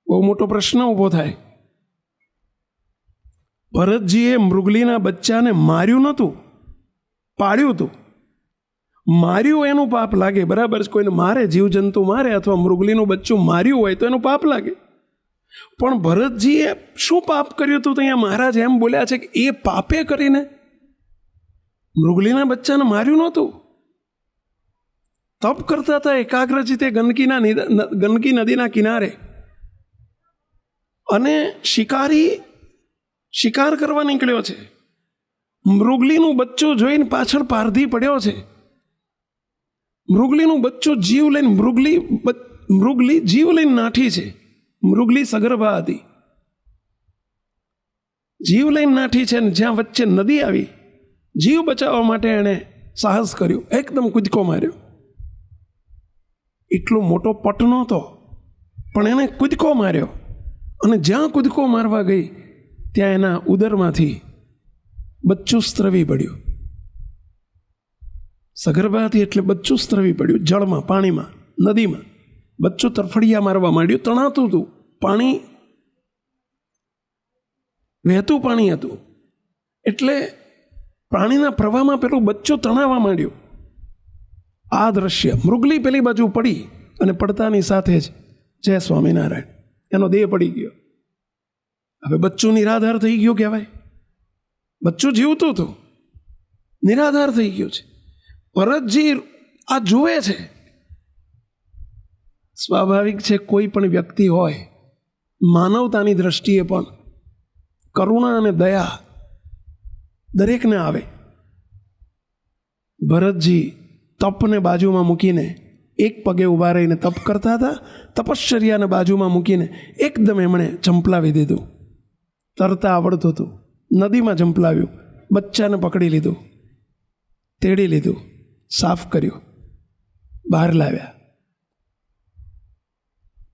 બહુ મોટો પ્રશ્ન ઊભો થાય. ભરતજીએ મૃગલીના બચ્ચાને માર્યું નહોતું, પાડ્યું હતું. માર્યું એનું પાપ લાગે, બરાબર છે. કોઈને મારે, જીવજંતુ મારે અથવા મૃગલીનું બચ્ચું માર્યું હોય તો એનું પાપ લાગે. પણ ભરતજીએ શું પાપ કર્યું હતું? તો અહીંયા મહારાજ એમ બોલ્યા છે કે એ પાપે કરીને મૃગલીના બચ્ચાને માર્યું નહોતું. તપ કરતા હતા એકાગ્રચિતે ગંદકી નદીના કિનારે, અને શિકાર કરવા નીકળ્યો છે. મૃગલીનું બચ્ચું જોઈને પાછળ પારધી પડ્યો છે. મૃગલીનું બચ્ચું જીવ લઈને મૃગલી જીવ લઈને નાઠી છે. મૃગલી સગર્ભા હતી, જીવ લઈને નાઠી છે. ને જ્યાં વચ્ચે નદી આવી, જીવ બચાવવા માટે એણે સાહસ કર્યું, એકદમ કૂદકો માર્યો. એટલો મોટો પટ નહોતો, પણ એને કૂદકો માર્યો, અને જ્યાં કૂદકો મારવા ગઈ ત્યાં એના ઉદરમાંથી બચ્ચું સ્ત્રવી પડ્યું. સગર્ભા હતી એટલે બચ્ચું સ્ત્રવી પડ્યું. જળમાં, પાણીમાં, નદીમાં બચ્ચું તરફડિયા મારવા માંડ્યું. તણાતું હતું, પાણી વહેતું પાણી હતું, એટલે પાણીના પ્રવાહમાં પેલું બચ્ચું તણાવવા માંડ્યું. આ દ્રશ્ય, મૃગલી પેલી બાજુ પડી, અને પડતાની સાથે જ જય સ્વામિનારાયણ, એનો દેહ પડી ગયો. હવે બચ્ચું નિરાધાર થઈ ગયું કહેવાય. બચ્ચું જીવતું હતું, નિરાધાર થઈ ગયું છે. ભરતજી આ જુએ છે. સ્વાભાવિક છે, કોઈ પણ વ્યક્તિ હોય, માનવતાની દ્રષ્ટિએ પણ કરુણા અને દયા દરેકને આવે. ભરતજી તપને બાજુમાં મૂકીને એક પગે ઊભા રહીને તપ કરતા હતા. તપશ્ચર્યાને બાજુમાં મૂકીને એકદમ એમણે ઝંપલાવી દીધું. તરતા આવડતું હતું, નદીમાં ઝંપલાવ્યું, બચ્ચાને પકડી લીધું, તેડી લીધું, સાફ કર્યું, બહાર લાવ્યા.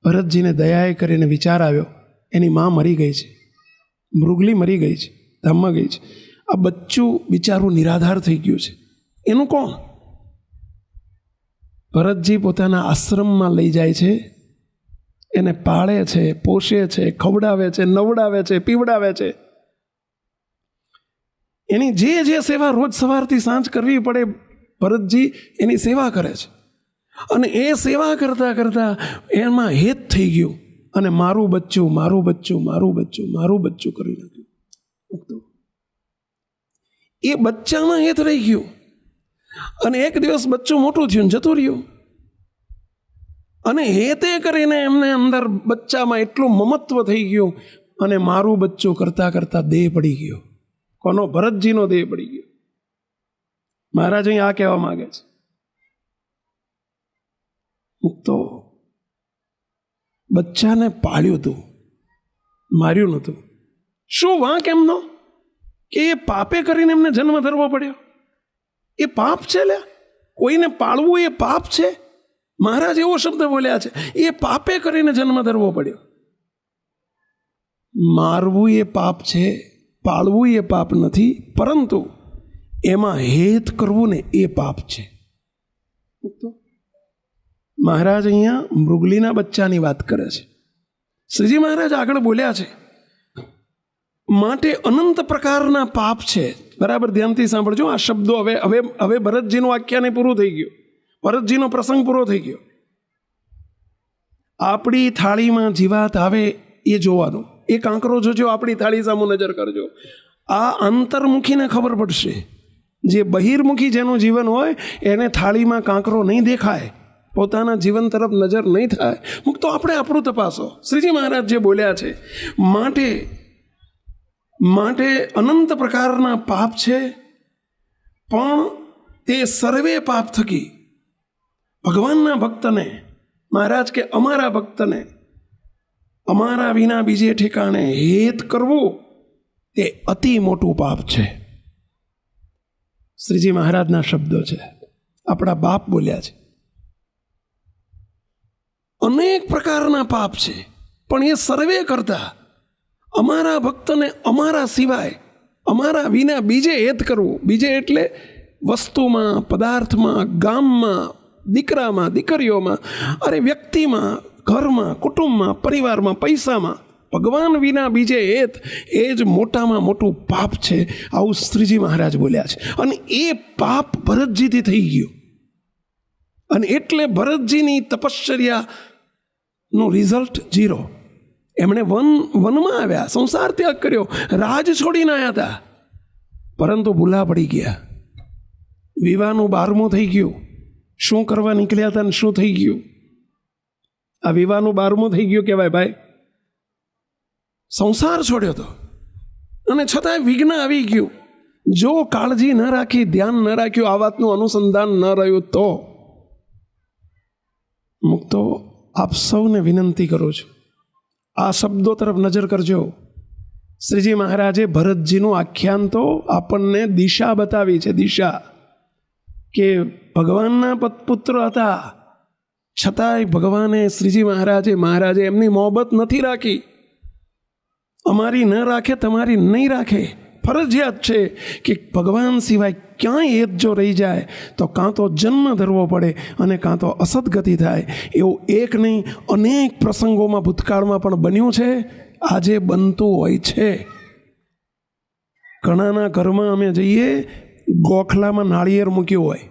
ભરતજીને દયાએ કરીને વિચાર આવ્યો, એની મા મરી ગઈ છે, મૃગલી મરી ગઈ છે, ધામમાં ગઈ છે, આ બચ્ચું બિચારું નિરાધાર થઈ ગયું છે, એનું કોણ? ભરતજી પોતાના આશ્રમમાં લઈ જાય છે, એને પાળે છે, પોષે છે, ખવડાવે છે, નવડાવે છે, પીવડાવે છે. એની જે જે સેવા રોજ સવારથી સાંજ કરવી પડે ભરતજી એની સેવા કરે છે. અને એ સેવા કરતાં કરતાં એમાં હેત થઈ ગયું અને મારું બચ્ચું મારું બચ્ચું મારું બચ્ચું મારું બચ્ચું કરી નાખ્યું. એ બચ્ચામાં હેત રહી ગયું અને એક દિવસ બચ્ચું મોટું થયું જતું રહ્યું. અને હેતે કરીને એમને અંદર બચ્ચામાં એટલું મમત્વ થઈ ગયું અને મારું બચ્ચું કરતાં કરતાં દેહ પડી ગયો. કોનો? ભરતજીનો દેહ પડી ગયો. મહારાજ અહીં આ કહેવા માંગે છે, તો બચ્ચાને પાળ્યું હતું, માર્યું નહોતું. શું વાંક એમનો કે એ પાપે કરીને એમને જન્મ ધરવો પડ્યો? એ પાપ છે લે? કોઈને પાળવું એ પાપ છે? મહારાજ એવો શબ્દ બોલ્યા છે, એ પાપે કરીને જન્મ ધરવો પડ્યો. મારવું એ પાપ છે, પાળવું એ પાપ નથી, પરંતુ એમાં હેત કરવું ને એ પાપ છે. મહારાજ અહીંયા મૃગલીના બચ્ચાની વાત કરે છે. શ્રીજી મહારાજ આગળ બોલ્યા છે, માટે અનંત પ્રકારના પાપ છે. બરાબર ધ્યાનથી સાંભળજો આ શબ્દો. હવે હવે હવે ભરતજીનું આખ્યાન પૂરું થઈ ગયું, ભરતજીનો પ્રસંગ પૂરો થઈ ગયો. આપણી થાળીમાં જીવાત આવે એ જોવાનું. એ કાંકરો જોજો, આપણી થાળી સામુ નજર કરજો. આ અંતર્મુખીને ખબર પડશે. જે બહિર્મુખી જેનું જીવન હોય એને થાળીમાં કાંકરો નહીં દેખાય, પોતાના જીવન તરફ નજર નહીં થાય. તો આપણે આપણું તપાસો. શ્રીજી મહારાજ જે બોલ્યા છે, માટે અનંત પ્રકારના પાપ છે, પણ તે સર્વે પાપ થકી ભગવાનના ભક્તને, મહારાજ કે અમારા ભક્તને અમારા વિના બીજે ઠેકાણે હેત કરવું તે અતિ મોટું પાપ છે. શ્રીજી મહારાજના શબ્દો છે, આપણા બાપ બોલ્યા છે. અનેક પ્રકારના પાપ છે, પણ એ સર્વે કરતા અમારા ભક્તને અમારા સિવાય, અમારા વિના બીજે હેત કરવું. બીજે એટલે વસ્તુમાં, પદાર્થમાં, ગામમાં, દીકરામાં, દીકરીઓમાં, અરે વ્યક્તિમાં, ઘરમાં, કુટુંબમાં, પરિવારમાં, પૈસામાં, ભગવાન વિના બીજે હેત, એ જ મોટામાં મોટું પાપ છે. આવું શ્રીજી મહારાજ બોલ્યા છે. અને એ પાપ ભરતજીથી થઈ ગયું. અને એટલે ભરતજીની તપશ્ચર્યાનું રિઝલ્ટ 0. એમણે વનમાં આવ્યા, સંસાર ત્યાગ કર્યો, રાજ છોડીને આવ્યા હતા, પરંતુ ભૂલા પડી ગયા. વિવાહનું 12મું થઈ ગયું. શું કરવા નીકળ્યા હતા ને શું થઈ ગયું? આ વિવાહનું 12મું થઈ ગયું કહેવાય ભાઈ. સંસાર છોડ્યો હતો અને છતાંય વિઘ્ન આવી ગયું. જો કાળજી ન રાખી, ધ્યાન ન રાખ્યું, આ વાતનું અનુસંધાન ન રહ્યું તો મુક્તો આપ સૌને વિનંતી કરું છું, આ શબ્દો તરફ નજર કરજો. શ્રીજી મહારાજે ભરતજીનું આખ્યાન તો આપણને દિશા બતાવી છે. દિશા કે ભગવાનના પુત્ર હતા, છતાંય ભગવાને, શ્રીજી મહારાજે એમની મોહબત નથી રાખી. અમારી ન રાખે, તમારી નહીં રાખે. ફરજિયાત છે કે ભગવાન સિવાય ક્યાંય હેત જો રહી જાય તો કાં તો જન્મ ધરવો પડે અને કાં તો અસદગતિ થાય. એવું એક નહીં, અનેક પ્રસંગોમાં ભૂતકાળમાં પણ બન્યું છે, આજે બનતું હોય છે. ઘણાના ઘરમાં અમે જઈએ, ગોખલામાં નાળિયેર મૂક્યું હોય.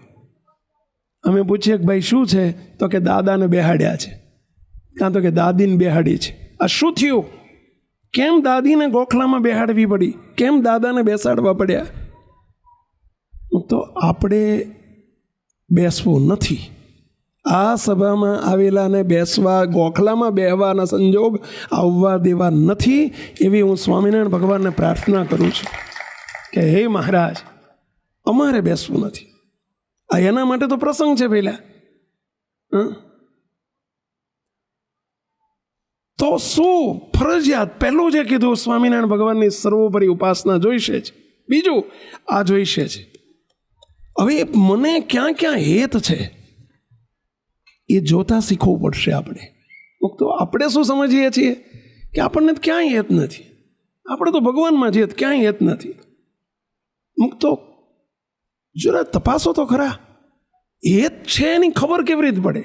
અમે પૂછીએ કે ભાઈ શું છે? તો કે દાદાને બેહાડ્યા છે, કાં તો કે દાદીને બેહાડી છે. આ શું થયું? કેમ દાદીને ગોખલામાં બેહાડવી પડી? કેમ દાદાને બેસાડવા પડ્યા? તો આપણે બેસવું નથી. આ સભામાં આવેલાને બેસવા, ગોખલામાં બેહવાના સંજોગ આવવા દેવા નથી. એવી હું સ્વામિનારાયણ ભગવાનને પ્રાર્થના કરું છું કે હે મહારાજ, અમારે બેસવું નથી. આ એના માટે તો પ્રસંગ છે પહેલા. તો શું ફરજિયાત? પહેલું જે કીધું, સ્વામિનારાયણ ભગવાનની સર્વોપરી ઉપાસના જોઈશે જ. બીજું આ જોઈશે જ. હવે મને ક્યાં ક્યાં હેત છે એ જોતા શીખવું પડશે આપણે. તો આપણે શું સમજીએ છીએ કે આપણને ક્યાંય હેત નથી, આપણે તો ભગવાનમાં છીએ, ક્યાંય હેત નથી. તો જરા તપાસો તો ખરા. હેત છે એની ખબર કેવી રીતે પડે?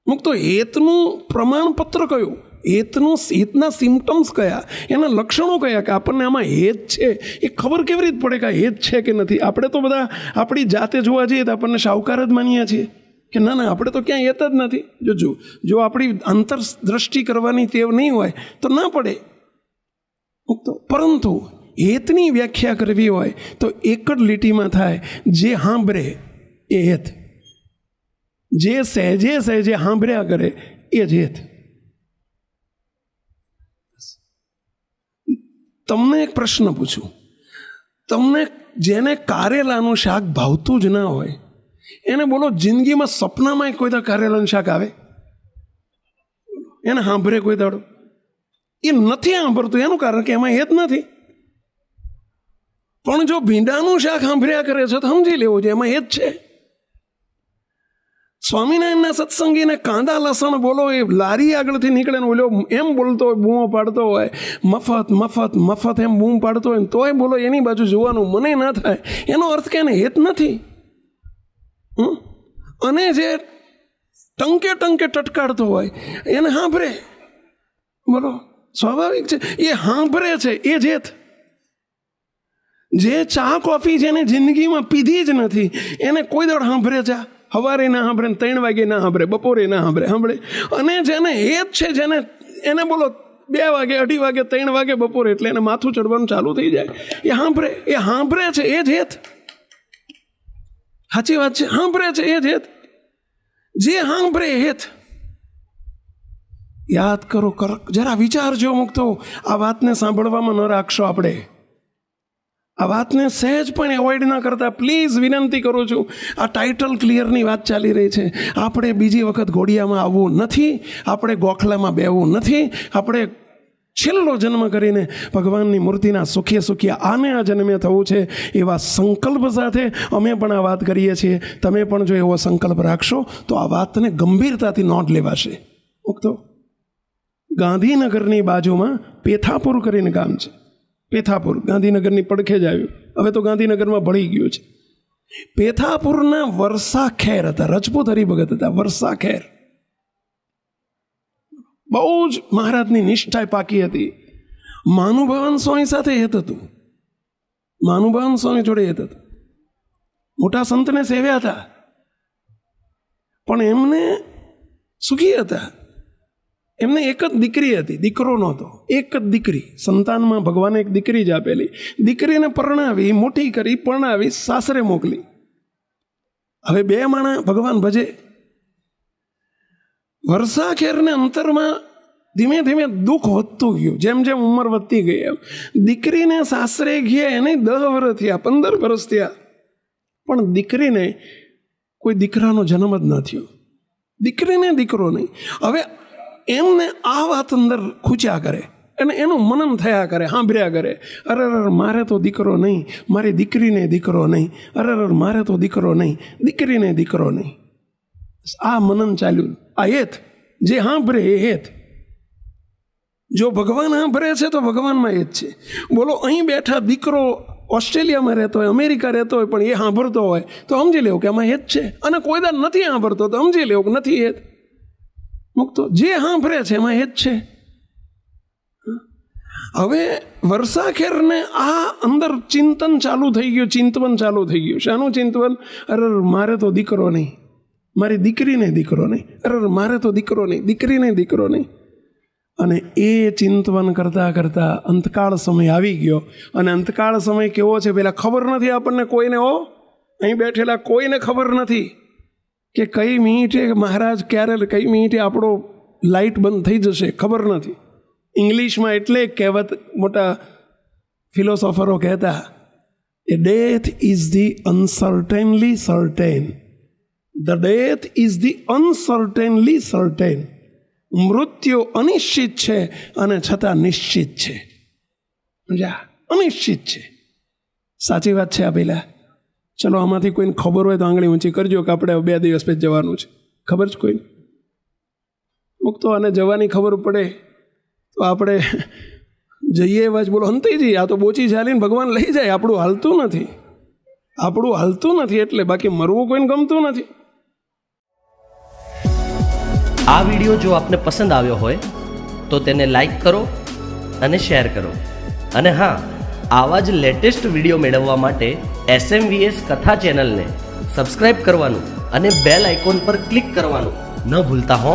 મુક્તો હેતનું પ્રમાણપત્ર કયું? હેતના સિમ્ટમ્સ કયા? એના લક્ષણો કયા કે આપણને આમાં હેત છે એ ખબર કેવી રીતે પડે કે હેત છે કે નથી? આપણે તો બધા આપણી જાતે જોવા જઈએ તો આપણને શાહુકાર જ માનીએ છીએ કે ના ના આપણે તો ક્યાંય હેત જ નથી. જો આપણી અંતરદ્રષ્ટિ કરવાની ટેવ નહીં હોય તો ના પડે. પરંતુ હેતની વ્યાખ્યા કરવી હોય તો એક જ લીટીમાં થાય, જે સાંભળે એ હેત, જે સહેજે સહેજે સાંભળ્યા કરે એ જ હેત. તમને એક પ્રશ્ન પૂછું, તમને જેને કારેલાનું શાક ભાવતું જ ના હોય એને બોલો જિંદગીમાં સપનામાં કોઈ દાડો કારેલાનું શાક આવે? એને સાંભળે કોઈ દાડો? એ નથી સાંભળતું એનું કારણ કે એમાં હેત નથી. પણ જો ભીંડાનું શાક સાંભળ્યા કરે છે તો સમજી લેવું છે એમાં હેત છે. સ્વામિનારાયણના સત્સંગીને કાંદા લસણ બોલો એ લારી આગળથી નીકળે ને ઓલો એમ બોલતો હોય, બૂમો પાડતો હોય, મફત મફત મફત એમ બૂમ પાડતો હોય તોય બોલો એની બાજુ જોવાનું મને ના થાય. એનો અર્થ કે એને હેત નથી. અને જે ટંકે ટંકે ટટકાડતો હોય એને સાંભળે, બોલો સ્વાભાવિક છે એ સાંભળે છે એ જ હેત. જે ચા કોફી જેને જિંદગીમાં પીધી જ નથી એને કોઈ દાડ સાંભળે ચા? સવારે ના સાંભળે, 3 વાગે ના સાંભળે, બપોરે ના સાંભળે. અને જેને હેત છે જેને એને બોલો 2 વાગે, 2:30 વાગે, 3 વાગે બપોરે એટલે એને માથું ચડવાનું ચાલુ થઈ જાય. એ સાંભળે છે એ જ હેત. સાચી વાત છે, સાંભળે છે એ જ હેત. જે સાંભળે હેત. યાદ કરો, જરા વિચારજો. મુક્તો આ વાતને સાંભળવામાં ન રાખશો. આપણે આ વાતને સહેજ પણ એવોઇડ ના કરતા પ્લીઝ વિનંતી કરું છું. આ ટાઇટલ ક્લિયરની વાત ચાલી રહી છે. આપણે બીજી વખત ઘોડિયામાં આવવું નથી, આપણે ગોખલામાં બેહવું નથી. આપણે છેલ્લો જન્મ કરીને ભગવાનની મૂર્તિના સુખે સુખિયા આને આ જન્મે થવું છે એવા સંકલ્પ સાથે અમે પણ આ વાત કરીએ છીએ. તમે પણ જો એવો સંકલ્પ રાખશો તો આ વાતને ગંભીરતાથી નોંધ લેવાશે. મુક્તો ગાંધીનગરની બાજુમાં પેથાપુર કરીને ગામ છે. પેથાપુર ગાંધીનગરની પડખે જ આવ્યું. હવે તો ગાંધીનગરમાં ભળી ગયું છે. પેથાપુરના વર્ષા ખેર હતા, રજપૂત હરિભગત હતા. વર્ષા ખેર બહુ જ મહારાજની નિષ્ઠાએ પાકી હતી. માનુભાવન સ્વામી સાથે હેત હતું. માનુભાવન સ્વામી જોડે હેત હતું. મોટા સંતને સેવ્યા હતા પણ એમને સુખી હતા. એમને એક જ દીકરી હતી, દીકરો નહોતો. એક જ દીકરી. સંતાનમાં ભગવાને એક દીકરી જ આપેલી. દીકરીને પરણાવી, મોટી કરી, પરણાવી, સાસરે મોકલી. હવે 2 માણા ભગવાન ભજે. વર્ષા ખેરને અંતરમાં ધીમે ધીમે દુઃખ વધતું ગયું. જેમ જેમ ઉંમર વધતી ગઈ એમ દીકરીને સાસરે ગયા એને 10 વર્ષ થયા, 15 વર્ષ થયા, પણ દીકરીને કોઈ દીકરાનો જન્મ જ ન થયો. દીકરીને દીકરો નહીં. હવે એમને આ વાત અંદર ખૂચ્યા કરે અને એનું મનન થયા કરે, સાંભળ્યા કરે. અરે મારે તો દીકરો નહીં, મારી દીકરીને દીકરો નહીં. અરે મારે તો દીકરો નહીં, દીકરીને દીકરો નહીં. આ મનન ચાલ્યું. આ હેત. જે સાંભળે એ હેત. જો ભગવાન સાંભળે છે તો ભગવાનમાં હેત છે. બોલો અહીં બેઠા દીકરો ઓસ્ટ્રેલિયામાં રહેતો હોય, અમેરિકા રહેતો હોય, પણ એ સાંભળતો હોય તો સમજી લેવું કે આમાં હેત છે. અને કોઈ દાડ નથી સાંભળતો તો સમજી લેવું કે નથી હેત. મુક્તો જે સાંભળે છે એમાં હેત છે. હવે વર્ષા ખેરને આ અંદર ચિંતન ચાલુ થઈ ગયું, ચિંતવન ચાલુ થઈ ગયું. શાનું ચિંતવન? અરે મારે તો દીકરો નહીં, મારી દીકરીને દીકરો નહીં. અરે મારે તો દીકરો નહીં, દીકરીને દીકરો નહીં. અને એ ચિંતવન કરતાં કરતાં અંતકાળ સમય આવી ગયો. અને અંતકાળ સમય કેવો છે પેલા ખબર નથી આપણને કોઈને. અહીં બેઠેલા કોઈને ખબર નથી કે કઈ મિનિટે મહારાજ ક્યારે, કઈ મિનિટે આપણો લાઇટ બંધ થઈ જશે, ખબર નથી. ઇંગ્લિશમાં એટલે કહેવત મોટા ફિલોસોફરો કહેતા, એ death is the uncertainly certain. The death is the uncertainly certain. મૃત્યુ અનિશ્ચિત છે અને છતાં નિશ્ચિત છે. સમજ્યા? અનિશ્ચિત છે. સાચી વાત છે આ પેલા. ચલો આમાંથી કોઈને ખબર હોય તો આંગળી ઊંચી કરજો કે આપણે 2 દિવસ પછી જવાનું છે. ખબર છે કોઈને? મુક્તો અને જવાની ખબર પડે તો આપણે જઈએ એવા જ બોલો હંતાઈજી આ તો બોચી ચાલીને ભગવાન લઈ જાય. આપણું હાલતું નથી એટલે. બાકી મરવું કોઈને ગમતું નથી. આ વિડીયો જો આપને પસંદ આવ્યો હોય તો તેને લાઈક કરો અને શેર કરો. અને હા, આવા જ લેટેસ્ટ વિડીયો મેળવવા માટે SMVS કથા ચેનલને સબસ્ક્રાઇબ કરવાનું અને બેલ આઇકોન પર ક્લિક કરવાનું ન ભૂલતા હો.